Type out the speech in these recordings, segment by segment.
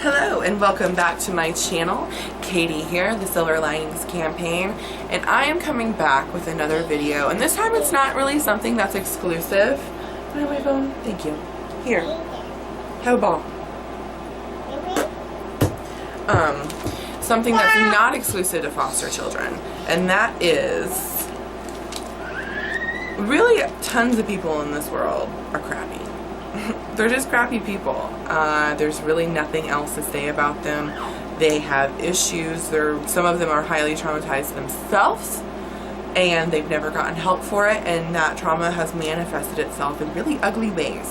Hello and welcome back to my channel. Katie here, the Silver Linings Campaign, and I am coming back with another video, and this time it's not really something that's exclusive. Can I have my phone? Thank you. Here. Have a ball. Something that's not exclusive to foster children, and that is really tons of people in this world are crappy. They're just crappy people. There's really nothing else to say about them. They have issues. Some of them are highly traumatized themselves, and they've never gotten help for it, and that trauma has manifested itself in really ugly ways.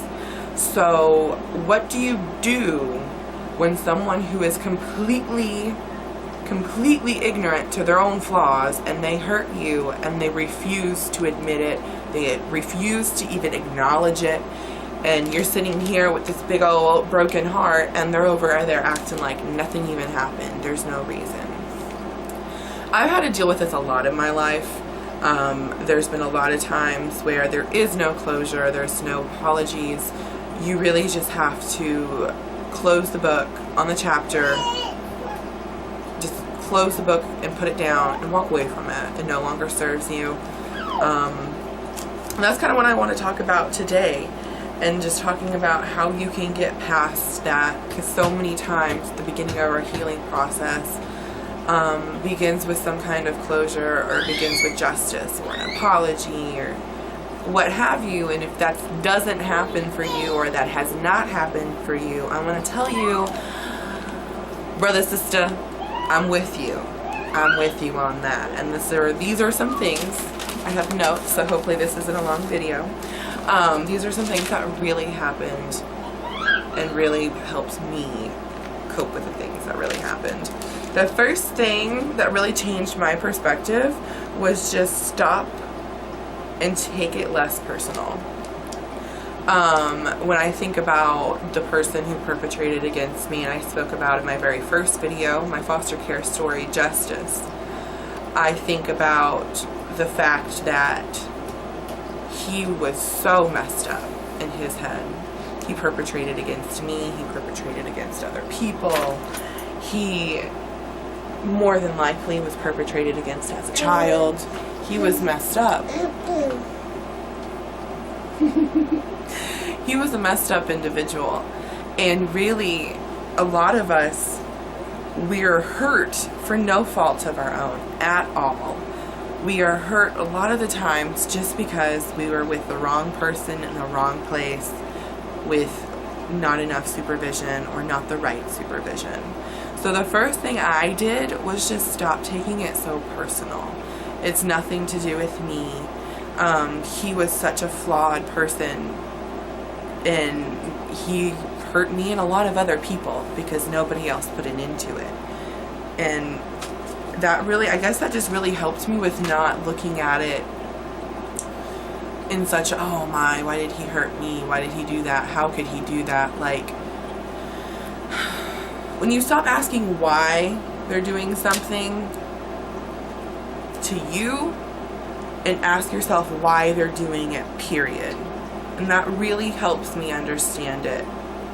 So what do you do when someone who is completely ignorant to their own flaws, and they hurt you, and they refuse to admit it, they refuse to even acknowledge it, and you're sitting here with this big old broken heart, and they're over there acting like nothing even happened? There's no reason. I've had to deal with this a lot in my life. There's been a lot of times where there is no closure, there's no apologies. You really just have to close the book on the chapter, just close the book and put it down and walk away from it. It no longer serves you. And that's kind of what I want to talk about today. And just talking about how you can get past that, because so many times the beginning of our healing process begins with some kind of closure, or begins with justice or an apology or what have you. And if that doesn't happen for you, or that has not happened for you, I'm going to tell you, brother, sister, I'm with you. I'm with you on that. And these are some things. I have notes, so hopefully this isn't a long video. These are some things that really happened and really helped me cope with the things that really happened. The first thing that really changed my perspective was just stop and take it less personal. When I think about the person who perpetrated against me, and I spoke about in my very first video, my foster care story, Justice, I think about the fact that he was so messed up in his head. He perpetrated against me, he perpetrated against other people. He more than likely was perpetrated against as a child. He was messed up. He was a messed up individual. And really, a lot of us, we're hurt for no fault of our own at all. We are hurt a lot of the times just because we were with the wrong person in the wrong place, with not enough supervision or not the right supervision. So the first thing I did was just stop taking it so personal. It's nothing to do with me. He was such a flawed person, and he hurt me and a lot of other people because nobody else put an end to it. And that really, I guess that just really helped me with not looking at it in such, oh my, why did he hurt me? Why did he do that? How could he do that? Like, when you stop asking why they're doing something to you and ask yourself why they're doing it, period. And that really helps me understand it,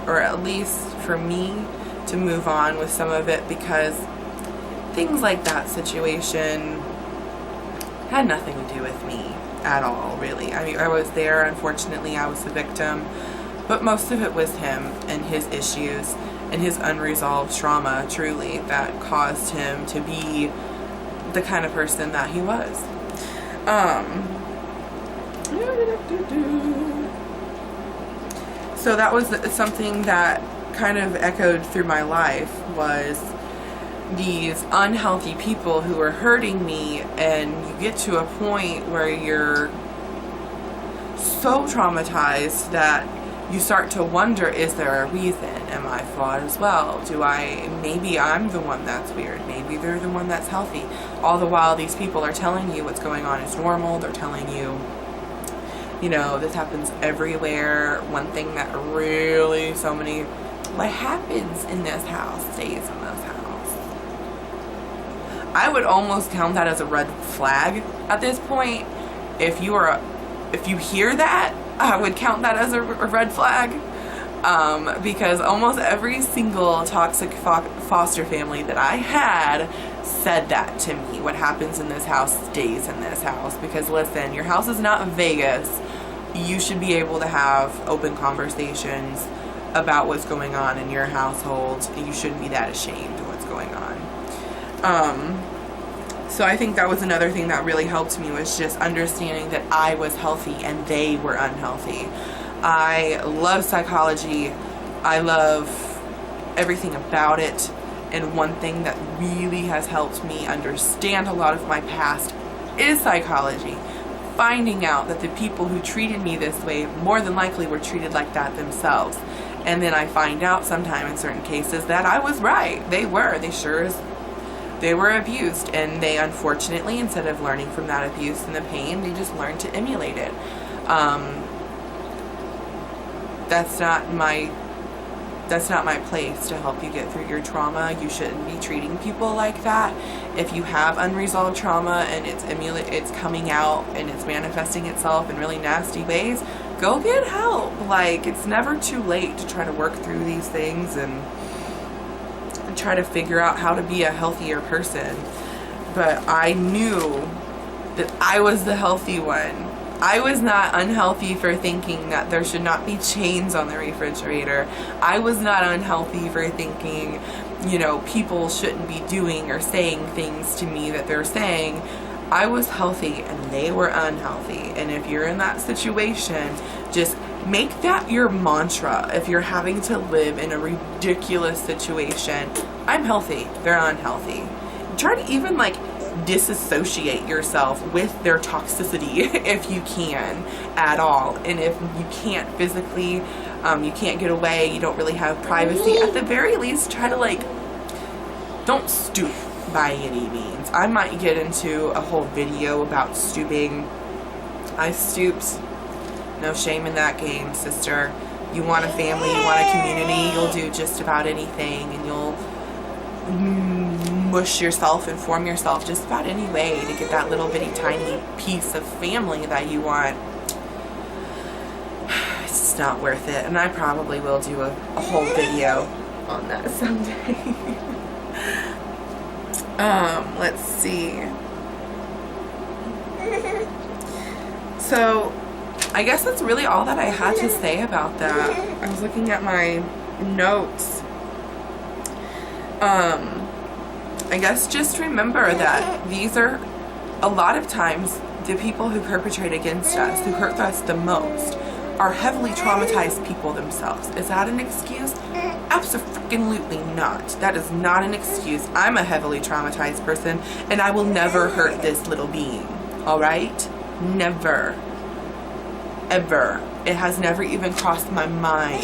or at least for me to move on with some of it, because things like that situation had nothing to do with me at all, really. I mean, I was there, unfortunately, I was the victim, but most of it was him and his issues and his unresolved trauma, truly, that caused him to be the kind of person that he was. So that was something that kind of echoed through my life, was these unhealthy people who are hurting me, and you get to a point where you're so traumatized that you start to wonder, is there a reason? Am I flawed as well? Maybe I'm the one that's weird, maybe they're the one that's healthy. All the while these people are telling you what's going on is normal. They're telling you, you know, this happens everywhere. One thing that really what happens in this house stays in this house. I would almost count that as a red flag at this point. If you hear that, I would count that as a red flag. because almost every single toxic foster family that I had said that to me. What happens in this house stays in this house. Because listen, your house is not Vegas. You should be able to have open conversations about what's going on in your household. You shouldn't be that ashamed of what's going on. So I think that was another thing that really helped me, was just understanding that I was healthy and they were unhealthy. I love psychology. I love everything about it. And one thing that really has helped me understand a lot of my past is psychology. Finding out that the people who treated me this way more than likely were treated like that themselves. And then I find out sometime in certain cases that I was right. They were abused, and they unfortunately, instead of learning from that abuse and the pain, they just learned to emulate it. That's not my place to help you get through your trauma. You shouldn't be treating people like that. If you have unresolved trauma and it's coming out and it's manifesting itself in really nasty ways, go get help. Like, it's never too late to try to work through these things and try to figure out how to be a healthier person. But I knew that I was the healthy one. I was not unhealthy for thinking that there should not be chains on the refrigerator. I was not unhealthy for thinking, you know, people shouldn't be doing or saying things to me that they're saying. I was healthy and they were unhealthy. And if you're in that situation, just make that your mantra. If you're having to live in a ridiculous situation, I'm healthy, they're unhealthy. Try to even like disassociate yourself with their toxicity if you can at all. And if you can't physically, you can't get away, you don't really have privacy, at the very least try to like, don't stoop by any means. I might get into a whole video about stooping. I stooped. No shame in that game, sister. You want a family, you want a community, you'll do just about anything, and you'll mush yourself and form yourself just about any way to get that little bitty tiny piece of family that you want. It's just not worth it. And I probably will do a whole video on that someday. Let's see. So I guess that's really all that I had to say about that. I was looking at my notes. I guess just remember that these are, a lot of times, the people who perpetrate against us, who hurt us the most, are heavily traumatized people themselves. Is that an excuse? Absolutely not. That is not an excuse. I'm a heavily traumatized person, and I will never hurt this little being. Alright? Never. Ever. It has never even crossed my mind.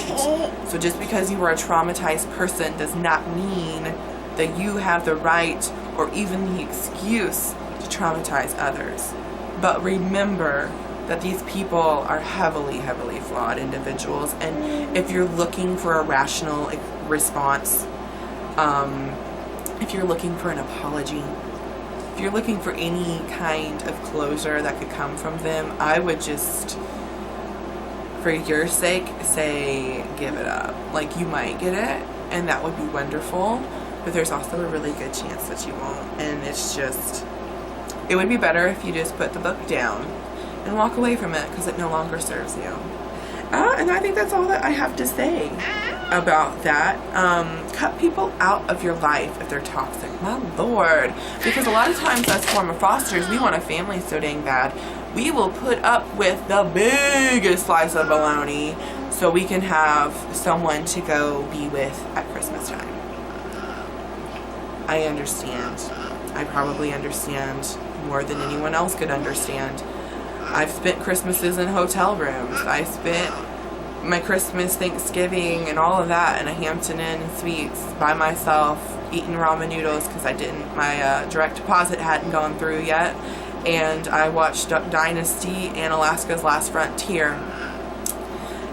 So just because you are a traumatized person does not mean that you have the right or even the excuse to traumatize others. But remember that these people are heavily, heavily flawed individuals, and if you're looking for a rational response, if you're looking for an apology, if you're looking for any kind of closure that could come from them, I would just, for your sake, say give it up. Like, you might get it, and that would be wonderful, but there's also a really good chance that you won't. And it's just, it would be better if you just put the book down and walk away from it, because it no longer serves you. And I think that's all that I have to say about that. Cut people out of your life if they're toxic. My lord. Because a lot of times as former fosters, we want a family so dang bad, we will put up with the biggest slice of bologna so we can have someone to go be with at Christmas time. I understand. I probably understand more than anyone else could understand. I've spent Christmases in hotel rooms. I spent my Christmas, Thanksgiving, and all of that in a Hampton Inn Suites by myself, eating ramen noodles because my direct deposit hadn't gone through yet. And I watched Duck Dynasty and Alaska's Last Frontier.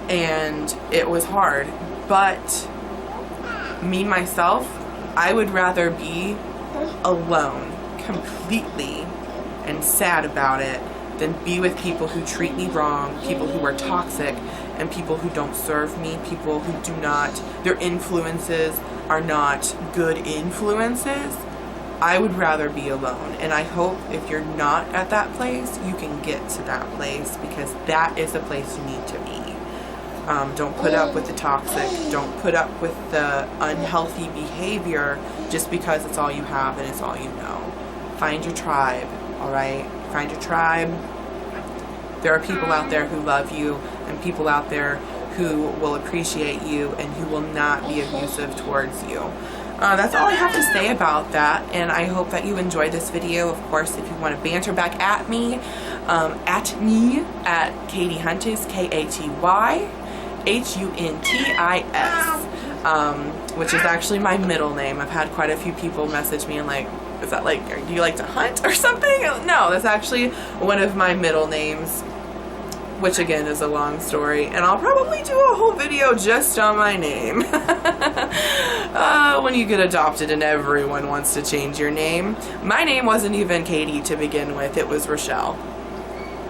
And it was hard. But me, myself, I would rather be alone completely and sad about it than be with people who treat me wrong, people who are toxic, and people who don't serve me, people who do not, their influences are not good influences, I would rather be alone. And I hope if you're not at that place, you can get to that place, because that is the place you need to be. Don't put up with the toxic. Don't put up with the unhealthy behavior just because it's all you have and it's all you know. Find your tribe, alright? Find your tribe. There are people out there who love you, and people out there who will appreciate you and who will not be abusive towards you. That's all I have to say about that, and I hope that you enjoyed this video. Of course, if you want to banter back at me at KatyHuntis, KatyHuntis, which is actually my middle name. I've had quite a few people message me and like, is that like, do you like to hunt or something? No, that's actually one of my middle names, which again is a long story, and I'll probably do a whole video just on my name. When you get adopted and everyone wants to change your name. My name wasn't even Katie to begin with, it was Rochelle.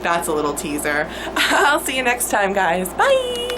That's a little teaser. I'll see you next time, guys. Bye!